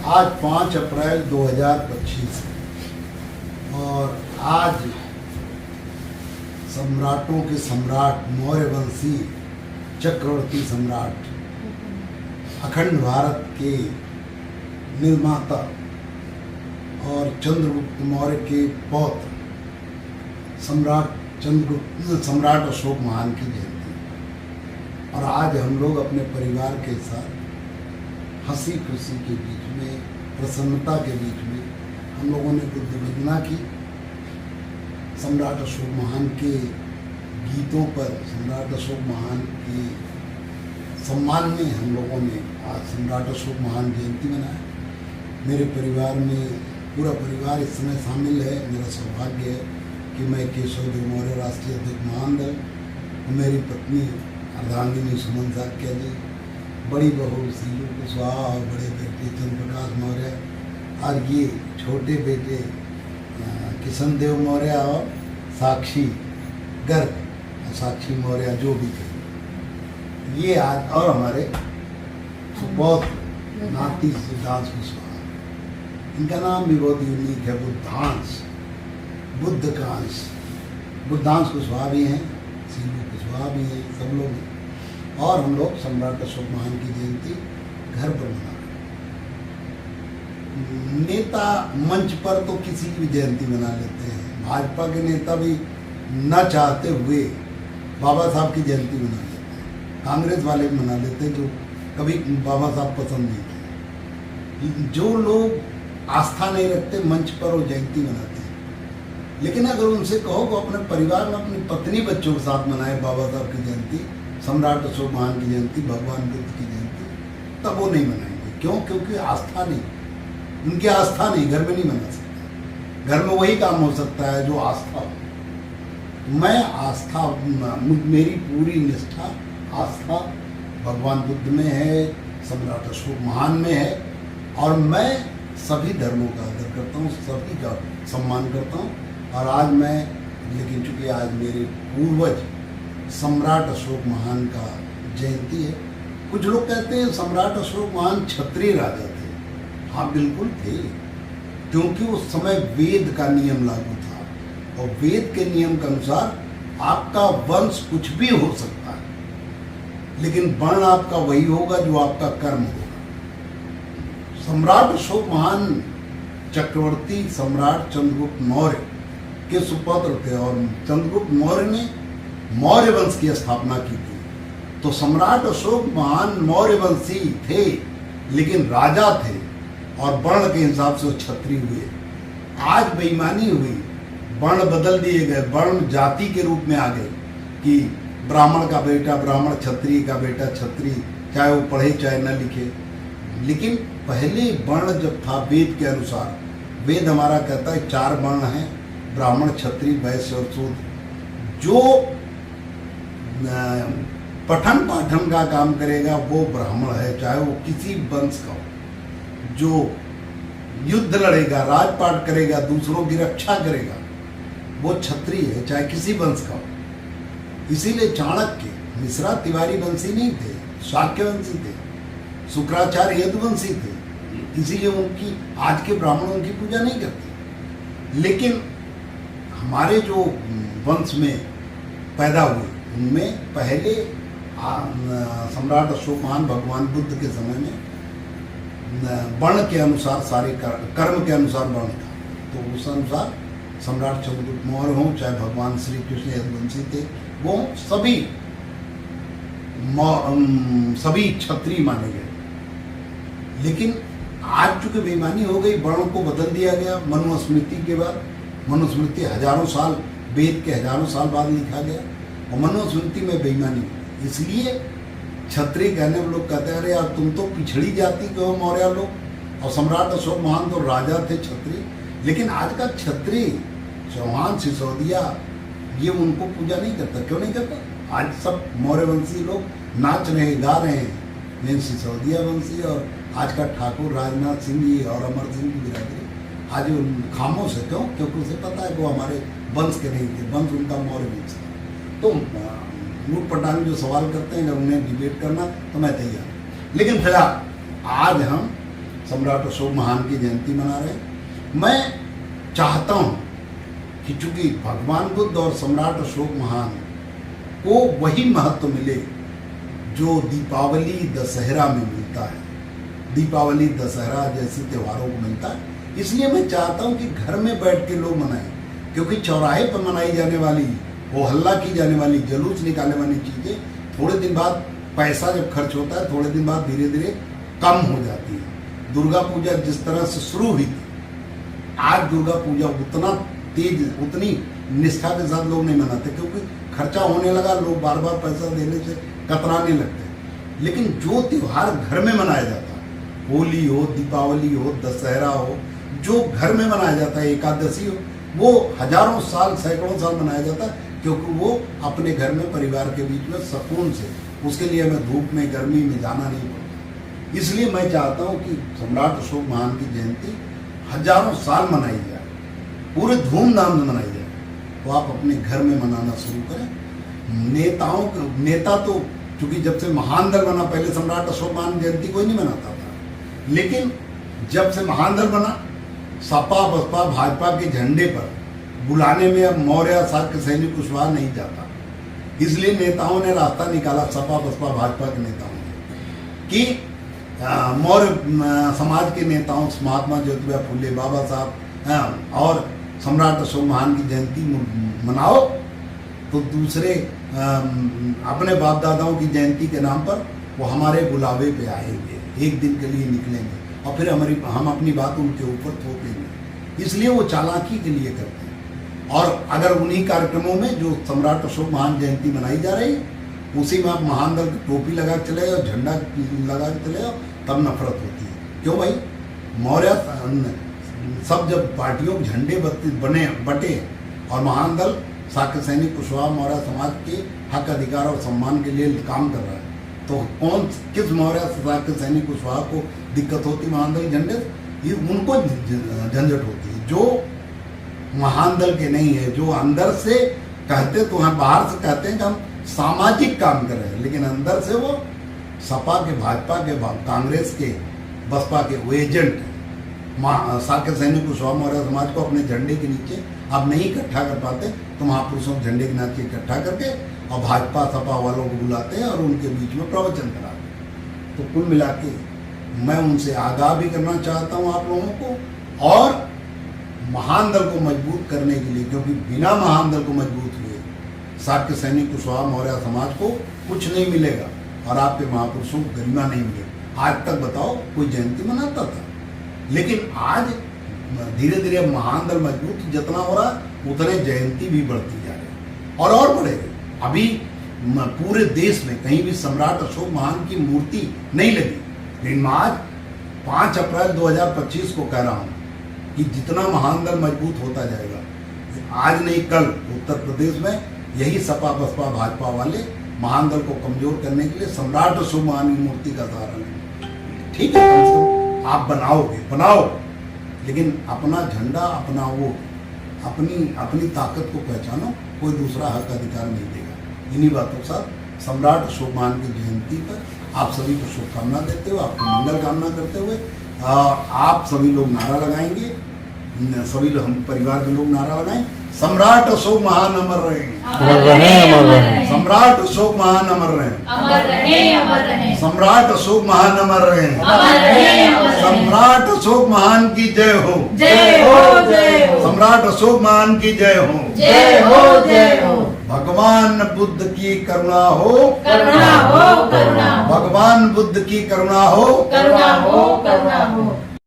आज 5 अप्रैल 2025 और आज सम्राटों के सम्राट मौर्य वंशी चक्रवर्ती सम्राट अखंड भारत के निर्माता और चंद्रगुप्त मौर्य के पौत्र सम्राट अशोक महान की जयंती। और आज हम लोग अपने परिवार के साथ हंसी खुशी के बीच में, प्रसन्नता के बीच में हम लोगों ने बुद्ध वंदना की। सम्राट अशोक महान के गीतों पर, सम्राट अशोक महान के सम्मान में हम लोगों ने आज सम्राट अशोक महान जयंती मनाया। मेरे परिवार में पूरा परिवार इस समय शामिल है। मेरा सौभाग्य है कि मैं केशव देव मौर्य राष्ट्रीय अध्यक्ष महानदल और मेरी पत्नी अर्धांगिनी सुमन साक्या जी, बड़ी बहू सीलू कुशवाहा और बड़े बेटे चंद्र प्रकाश मौर्य और ये छोटे बेटे किशन देव मौर्य और साक्षी गर्ग, साक्षी मौर्य जो भी थे ये आज, और हमारे सुपौत्र नाती सिद्धांश कुशवाहा, इनका नाम भी बहुत यूनिक है, बुद्धांश, बुद्ध का अंश। बुद्धांश कुशवाहा भी हैं, सीलू कुशवाहा भी हैं, सब लोग हैं। और हम लोग सम्राट अशोक महान की जयंती घर पर मना रहे हैं। नेता मंच पर तो किसी की भी जयंती मना लेते हैं। भाजपा के नेता भी न चाहते हुए बाबा साहब की जयंती मना लेते हैं। कांग्रेस वाले भी मना लेते हैं जो कभी बाबा साहब पसंद नहीं थे। जो लोग आस्था नहीं रखते मंच पर वो जयंती मनाते हैं। लेकिन अगर उनसे कहो कि अपने परिवार में अपनी पत्नी बच्चों के साथ मनाए बाबा साहब की जयंती, सम्राट अशोक महान की जयंती, भगवान बुद्ध की जयंती, तब वो नहीं मनाएंगे। क्यों? क्योंकि आस्था नहीं, उनकी आस्था नहीं, घर में नहीं मना सकते। घर में वही काम हो सकता है जो आस्था हो। मैं आस्था, मेरी पूरी निष्ठा आस्था भगवान बुद्ध में है, सम्राट अशोक महान में है। और मैं सभी धर्मों का आदर करता हूँ, सभी का सम्मान करता हूँ। और आज मैं, लेकिन चूंकि आज मेरे पूर्वज सम्राट अशोक महान का जयंती है, कुछ लोग कहते हैं सम्राट अशोक महान क्षत्रिय राजा थे। हाँ बिल्कुल थे, क्योंकि उस समय वेद का नियम लागू था और वेद के नियम के अनुसार आपका वंश कुछ भी हो सकता है, लेकिन वर्ण आपका वही होगा जो आपका कर्म होगा। सम्राट अशोक महान चक्रवर्ती सम्राट चंद्रगुप्त मौर्य के सुपुत्र थे और चंद्रगुप्त मौर्य ने मौर्य वंश की स्थापना की थी। तो सम्राट अशोक महान मौर्य वंशी थे, लेकिन राजा थे और वर्ण के हिसाब से क्षत्रिय हुए। आज बेईमानी हुई, वर्ण बदल दिए गए, वर्ण जाति के रूप में आ गए कि ब्राह्मण का बेटा ब्राह्मण, क्षत्रिय का बेटा क्षत्रिय, चाहे वो पढ़े चाहे न लिखे। लेकिन पहले वर्ण जब था वेद के अनुसार, वेद हमारा कहता है 4 वर्ण हैं, ब्राह्मण क्षत्रिय वैश्य और शूद्र। जो पठन पाठन का काम करेगा वो ब्राह्मण है, चाहे वो किसी वंश का हो। जो युद्ध लड़ेगा, राजपाट करेगा, दूसरों की रक्षा करेगा, वो क्षत्रिय है, चाहे किसी वंश का हो। इसीलिए चाणक्य मिश्रा तिवारी वंशी नहीं थे, शाक्य वंशी थे, शुक्राचार्य यदुवंशी थे। इसीलिए उनकी, आज के ब्राह्मण उनकी पूजा नहीं करते। लेकिन हमारे जो वंश में पैदा हुए उनमें पहले सम्राट अशोक महान भगवान बुद्ध के समय में वर्ण के अनुसार, सारे कर्म के अनुसार वर्ण था। तो उस अनुसार सम्राट चंद्रगुप्त मौर्य हों, चाहे भगवान श्री कृष्ण यदुवंशी थे, वो सभी क्षत्रिय माने गए। लेकिन आज चूंकि बेईमानी हो गई, वर्णों को बदल दिया गया मनुस्मृति के बाद। मनुस्मृति हजारों साल, वेद के हजारों साल बाद लिखा गया और मनुस्मृति में बेईमानी हुई। इसलिए क्षत्रिय कहने में लोग कहते हैं अरे यार तुम तो पिछड़ी जाति के हो मौर्य लोग, और सम्राट अशोक महान तो राजा थे क्षत्रिय। लेकिन आज का क्षत्रिय चौहान, सिसोदिया, ये उनको पूजा नहीं करता। क्यों नहीं करता? आज सब मौर्य वंशी लोग नाच रहे, गा रहे हैं। मैं सिसोदिया वंशी और आज का ठाकुर राजनाथ सिंह जी और अमर सिंह की बिरादरी आज खामोश है। क्यों? क्योंकि उसे पता है कि वो हमारे वंश के नहीं थे, वंश उनका मौर्य वंश था। तो लूट पटांग जो सवाल करते हैं, अगर उन्हें डिबेट करना तो मैं तैयार। लेकिन फिलहाल आज हम सम्राट अशोक महान की जयंती मना रहे हैं। मैं चाहता हूँ कि चूंकि भगवान बुद्ध और सम्राट अशोक महान को वही महत्व मिले जो दीपावली दशहरा में मिलता है, दीपावली दशहरा जैसे त्योहारों को मिलता है। इसलिए मैं चाहता हूँ कि घर में बैठ के लोग मनाएं, क्योंकि चौराहे पर मनाई जाने वाली, वो हल्ला की जाने वाली, जुलूस निकालने वाली चीज़ें थोड़े दिन बाद पैसा जब खर्च होता है, थोड़े दिन बाद धीरे धीरे कम हो जाती है। दुर्गा पूजा जिस तरह से शुरू हुई थी, आज दुर्गा पूजा उतना तेज, उतनी निष्ठा के साथ लोग नहीं मनाते, क्योंकि खर्चा होने लगा, लोग बार बार पैसा देने से कतराने लगते हैं। लेकिन जो त्यौहार घर में मनाया जाता है, होली हो, दीपावली हो, दशहरा हो, जो घर में मनाया जाता है, एकादशी हो, वो हजारों साल, सैकड़ों साल मनाया जाता है, क्योंकि वो अपने घर में परिवार के बीच में सुकून से, उसके लिए हमें धूप में, गर्मी में जाना नहीं पड़ता। इसलिए मैं चाहता हूँ कि सम्राट अशोक महान की जयंती हजारों साल मनाई जाए, पूरे धूमधाम से मनाई जाए। तो आप अपने घर में मनाना शुरू करें। नेता तो चूंकि जब से महान दल बना, पहले सम्राट अशोक महान जयंती कोई नहीं मनाता था, लेकिन जब से महान दल बना, सपा बसपा भाजपा के झंडे पर बुलाने में अब मौर्य शाक्य सैनिक कुशवाहा नहीं जाता। इसलिए नेताओं ने रास्ता निकाला, सपा बसपा भाजपा के नेताओं ने, कि मौर्य समाज के नेताओं महात्मा ज्योतिबा फुले, बाबा साहब और सम्राट अशोक महान की जयंती मनाओ, तो दूसरे अपने बाप दादाओं की जयंती के नाम पर वो हमारे बुलावे पे आएंगे, एक दिन के लिए निकलेंगे और फिर हम अपनी बात उनके ऊपर थोपेंगे। इसलिए वो चालाकी के लिए करते हैं। और अगर उन्हीं कार्यक्रमों में जो सम्राट अशोक महान जयंती मनाई जा रही है, उसी में आप महान दल की टोपी लगा के चले जाओ, झंडा लगा के चले जाओ, तब नफरत होती है। क्यों भाई? मौर्य सब जब पार्टियों के झंडे बटे और महान दल शाक्य सैनिक कुशवाहा मौर्य समाज के हक अधिकार और सम्मान के लिए काम कर रहा है, तो किस मौर्य शाक्य सैनिक कुशवाहा को दिक्कत होती महान दल झंडे? ये उनको झंझट होती है जो महान दल के नहीं है, जो अंदर से कहते तो हैं, बाहर से कहते हैं कि हम सामाजिक काम कर रहे हैं, लेकिन अंदर से वो सपा के, भाजपा के, कांग्रेस के, बसपा के वो एजेंट हैं। शाक्य सैनिक कुशवाहा मौर्य समाज को अपने झंडे के नीचे आप नहीं इकट्ठा कर पाते, तो महापुरुषों के झंडे के नीचे इकट्ठा करके और भाजपा सपा वालों को बुलाते हैं और उनके बीच में प्रवचन कराते हैं। तो कुल मिला के मैं उनसे आगाह भी करना चाहता हूँ आप लोगों को, और महान दल को मजबूत करने के लिए, क्योंकि बिना महान दल को मजबूत हुए शाक्य सैनिक कुशवाहा मौर्य समाज को कुछ नहीं मिलेगा और आपके महापुरुषों को गरिमा नहीं मिलेगी। आज तक बताओ कोई जयंती मनाता था, लेकिन आज धीरे धीरे महान दल मजबूत जितना हो रहा है, उतने जयंती भी बढ़ती जा रही है और बढ़ेगी। अभी पूरे देश में कहीं भी सम्राट अशोक महान की मूर्ति नहीं लगी, लेकिन आज 5 अप्रैल 2025 को कह रहा हूँ कि जितना महान दल मजबूत होता जाएगा, आज नहीं कल उत्तर प्रदेश में यही सपा बसपा भाजपा वाले महान दल को कमजोर करने के लिए सम्राट अशोक महान की मूर्ति का सहारा लेंगे। ठीक है, कम से कम आप बनाओ, लेकिन अपना झंडा, अपना वो, अपनी ताकत को पहचानो, कोई दूसरा हक अधिकार नहीं देगा। इन्हीं बातों के साथ सम्राट अशोक महान की जयंती पर आप सभी को शुभकामना देते हुए, आपको मंगल कामना करते हुए, आप सभी लोग नारा लगाएंगे, सभी लोग, हम परिवार के लोग नारा लगाएं, सम्राट अशोक महान अमर रहे, सम्राट अशोक महान अमर रहे, सम्राट अशोक महान अमर रहे, सम्राट अशोक महान की जय हो, सम्राट अशोक महान की जय हो। भगवान बुद्ध की करुणा हो, भगवान बुद्ध की करुणा हो।